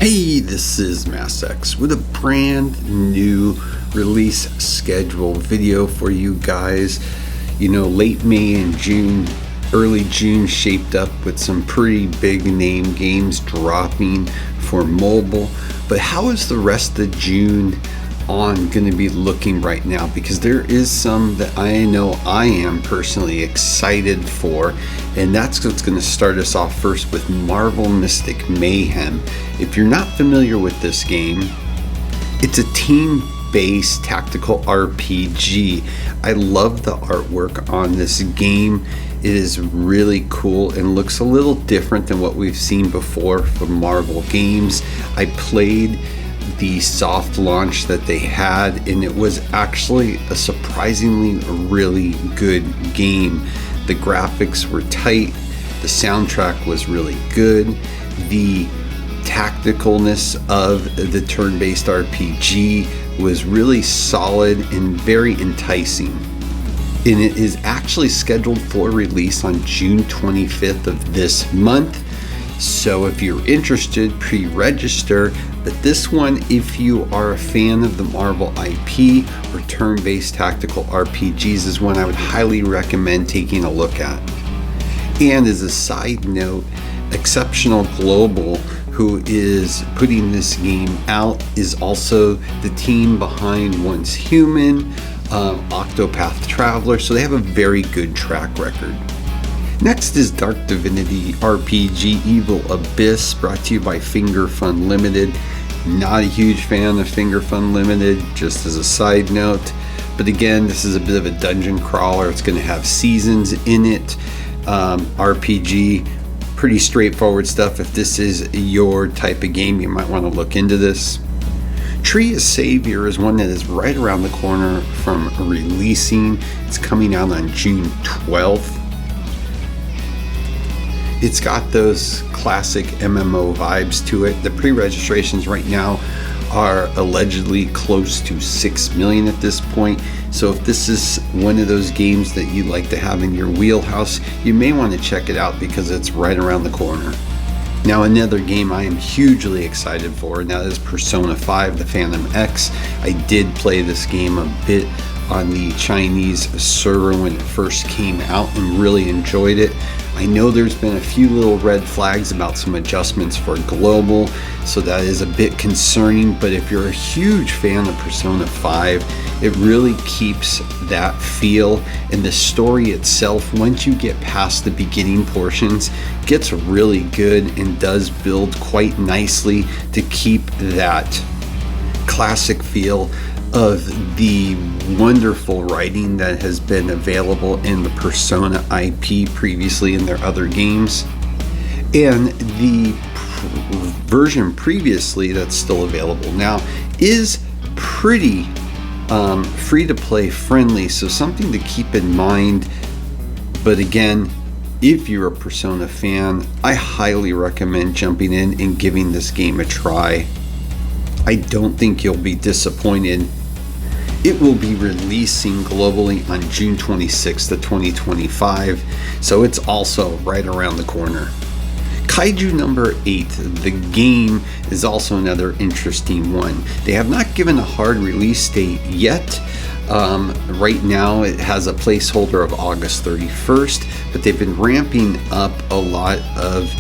Hey, this is MassX with a brand new release schedule video for you guys. You know, late May and June, early June shaped up with some pretty big name games dropping for mobile. But how is the rest of June on going to be looking right now? Because there is some that I know I am personally excited for, and that's what's going to start us off first with Marvel Mystic Mayhem. If you're not familiar with this game, it's a team-based tactical RPG. I love the artwork on this game. It is really cool and looks a little different than what we've seen before from Marvel games. I played the soft launch that they had, and it was actually a surprisingly really good game. The graphics were tight, the soundtrack was really good, the tacticalness of the turn-based RPG was really solid and very enticing. And it is actually scheduled for release on June 25th of this month. So if you're interested, pre-register. But this one, if you are a fan of the Marvel IP or turn-based tactical RPGs, is one I would highly recommend taking a look at. And as a side note, Exceptional Global, who is putting this game out, is also the team behind Once Human, Octopath Traveler, so they have a very good track record. Next is Dark Divinity RPG Evil Abyss, brought to you by Finger Fun Limited. Not a huge fan of Finger Fun Limited, just as a side note. But again, this is a bit of a dungeon crawler. It's going to have seasons in it. RPG, pretty straightforward stuff. If this is your type of game, you might want to look into this. Tree of Savior is one that is right around the corner from releasing. It's coming out on June 12th. It's got those classic MMO vibes to it. The pre-registrations right now are allegedly close to 6 million at this point. So if this is one of those games that you'd like to have in your wheelhouse, you may want to check it out because it's right around the corner. Now, another game I am hugely excited for, and that is Persona 5, the Phantom X. I did play this game a bit on the Chinese server when it first came out and really enjoyed it. I know there's been a few little red flags about some adjustments for global, so that is a bit concerning, but if you're a huge fan of Persona 5, it really keeps that feel, and the story itself, once you get past the beginning portions, gets really good and does build quite nicely to keep that classic feel of the wonderful writing that has been available in the Persona IP previously in their other games. And the version previously that's still available now is pretty free to play friendly, so something to keep in mind. But again, if you're a Persona fan, I highly recommend jumping in and giving this game a try. I don't think you'll be disappointed. It will be releasing globally on June 26th of 2025, so it's also right around the corner. Kaiju number 8, the game, is also another interesting one. They have not given a hard release date yet. Right now it has a placeholder of August 31st, but they've been ramping up a lot of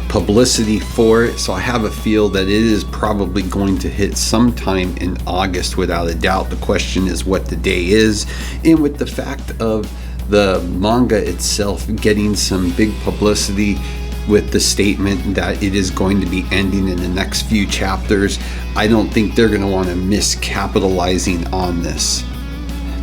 publicity for it, so I have a feel that it is probably going to hit sometime in August without a doubt. The question is what the day is, and with the fact of the manga itself getting some big publicity with the statement that it is going to be ending in the next few chapters, I don't think they're going to want to miss capitalizing on this.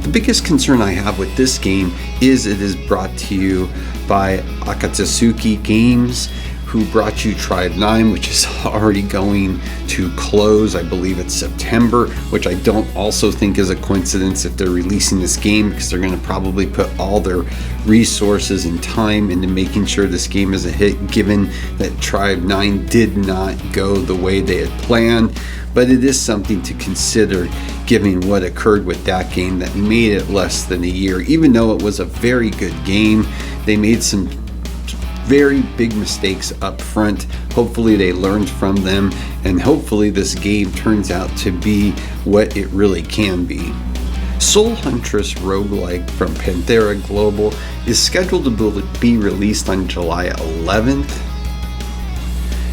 The biggest concern I have with this game is it is brought to you by Akatsuki Games, who brought you Tribe 9, which is already going to close. I believe it's September, which I don't also think is a coincidence if they're releasing this game, because they're going to probably put all their resources and time into making sure this game is a hit, given that Tribe 9 did not go the way they had planned. But it is something to consider given what occurred with that game that made it less than a year. Even though it was a very good game, they made some very big mistakes up front. Hopefully they learned from them, and hopefully this game turns out to be what it really can be. Soul Huntress roguelike from Panthera Global is scheduled to be released on July 11th.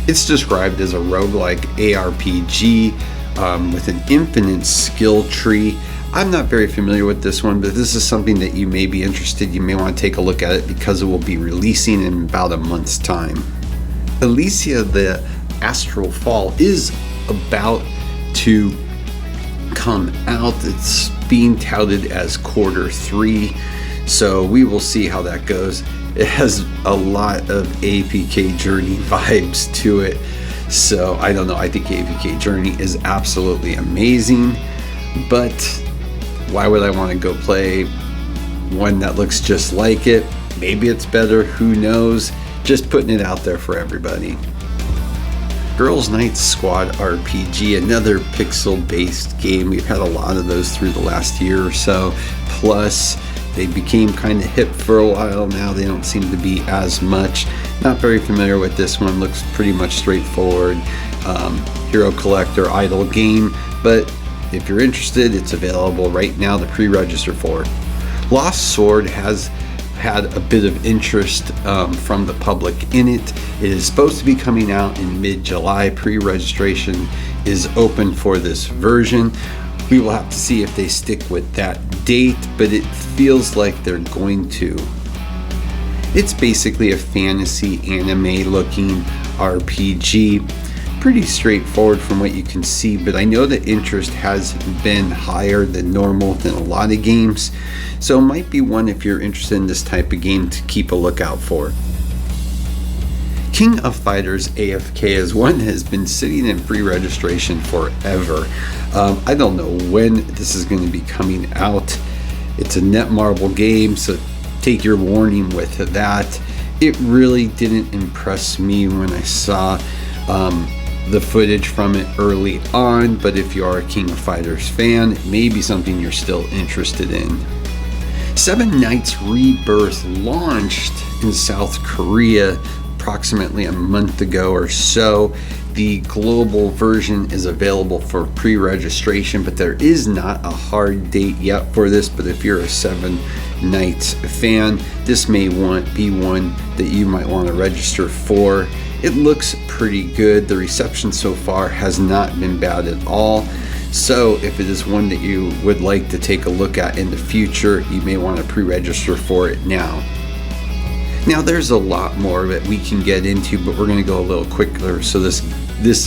It's described as a roguelike ARPG with an infinite skill tree. I'm not very familiar with this one, but this is something that you may be interested. You may want to take a look at it because it will be releasing in about a month's time. Elysia the Astral Fall is about to come out. It's being touted as Q3, so we will see how that goes. It has a lot of AFK Journey vibes to it, so I don't know. I think AFK Journey is absolutely amazing, but why would I want to go play one that looks just like it? Maybe it's better, who knows? Just putting it out there for everybody. Girls Night Squad RPG, another pixel-based game. We've had a lot of those through the last year or so. Plus, they became kind of hip for a while. Now they don't seem to be as much. Not very familiar with this one. Looks pretty much straightforward. Hero collector idle game. But if you're interested, it's available right now to pre-register for. Lost Sword has had a bit of interest from the public in it. It is supposed to be coming out in mid-July. Pre-registration is open for this version. We will have to see if they stick with that date, but it feels like they're going to. It's basically a fantasy anime looking RPG. Pretty straightforward from what you can see, but I know the interest has been higher than normal than a lot of games, so it might be one if you're interested in this type of game to keep a lookout for. King of Fighters AFK is one that has been sitting in pre-registration forever. I don't know when this is going to be coming out. It's a Netmarble game, so take your warning with that. It really didn't impress me when I saw the footage from it early on, but if you are a King of Fighters fan, it may be something you're still interested in. Seven Knights Rebirth launched in South Korea approximately a month ago or so. The global version is available for pre-registration, but there is not a hard date yet for this. But if you're a Seven Knights fan, this may be one that you might want to register for. It looks pretty good. The reception so far has not been bad at all. So if it is one that you would like to take a look at in the future, you may want to pre-register for it now. Now there's a lot more that we can get into, but we're going to go a little quicker so this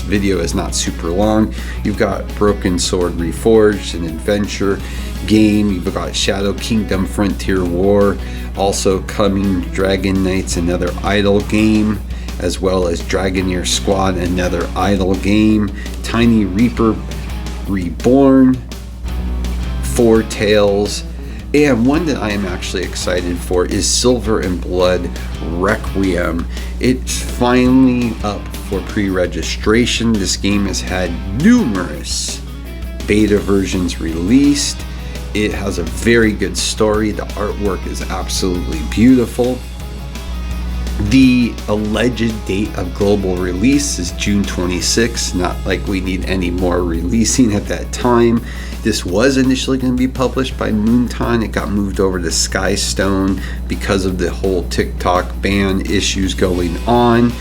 video is not super long. You've got Broken Sword Reforged, an adventure game. You've got Shadow Kingdom Frontier War, also coming Dragon Knights, another idle game, as well as Dragoneer Squad, another idle game. Tiny Reaper Reborn, Four Tales, and one that I am actually excited for is Silver and Blood Requiem. It's finally up for pre-registration. This game has had numerous beta versions released. It has a very good story. The artwork is absolutely beautiful. The alleged date of global release is June 26th. Not like we need any more releasing at that time. This was initially going to be published by Moonton. It got moved over to Skystone because of the whole TikTok ban issues going on.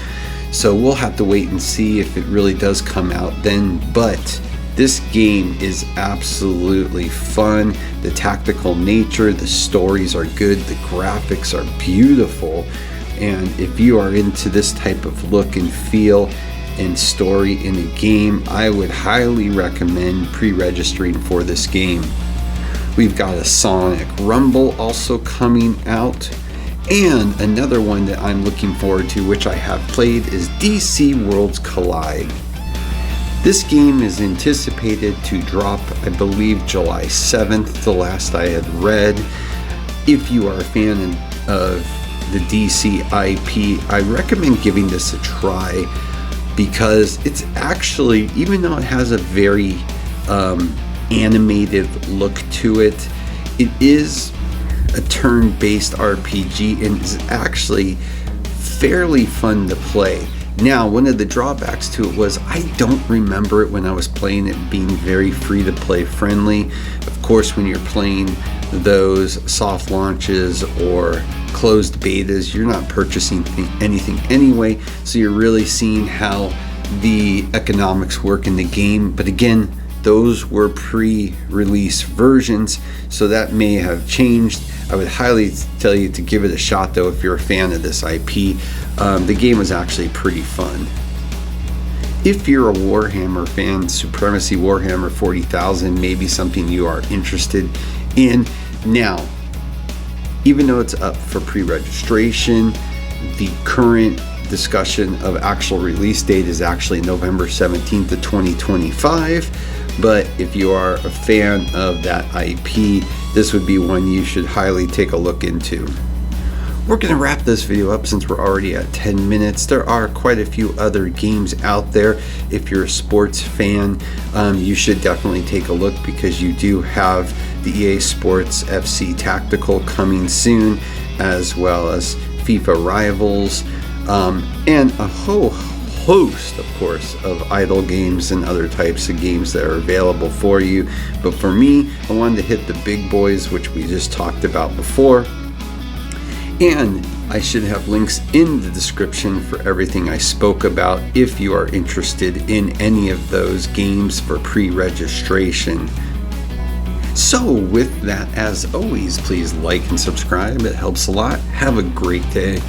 So we'll have to wait and see if it really does come out then. But this game is absolutely fun. The tactical nature, the stories are good, the graphics are beautiful. And if you are into this type of look and feel and story in a game, I would highly recommend pre-registering for this game. We've got a Sonic Rumble also coming out, and another one that I'm looking forward to, which I have played, is DC Worlds Collide. This game is anticipated to drop, I believe, July 7th, the last I had read. If you are a fan of the DC IP, I recommend giving this a try, because it's actually, even though it has a very animated look to it, it is a turn-based RPG and is actually fairly fun to play. Now, one of the drawbacks to it was I don't remember it when I was playing it being very free to play friendly. Of course, when you're playing those soft launches or closed betas, you're not purchasing anything anyway, so you're really seeing how the economics work in the game. But again, those were pre-release versions, so that may have changed. I would highly tell you to give it a shot though if you're a fan of this IP. The game was actually pretty fun. If you're a Warhammer fan, Supremacy Warhammer 40,000 may be something you are interested in. Now, even though it's up for pre-registration, the current discussion of actual release date is actually November 17th of 2025. But if you are a fan of that IP, this would be one you should highly take a look into. We're going to wrap this video up since we're already at 10 minutes. There are quite a few other games out there. If you're a sports fan, you should definitely take a look, because you do have the EA Sports FC Tactical coming soon, as well as FIFA Rivals, and a whole host, of course, of idle games and other types of games that are available for you. But for me, I wanted to hit the big boys, which we just talked about before. And I should have links in the description for everything I spoke about if you are interested in any of those games for pre-registration. So with that, as always, please like and subscribe. It helps a lot. Have a great day.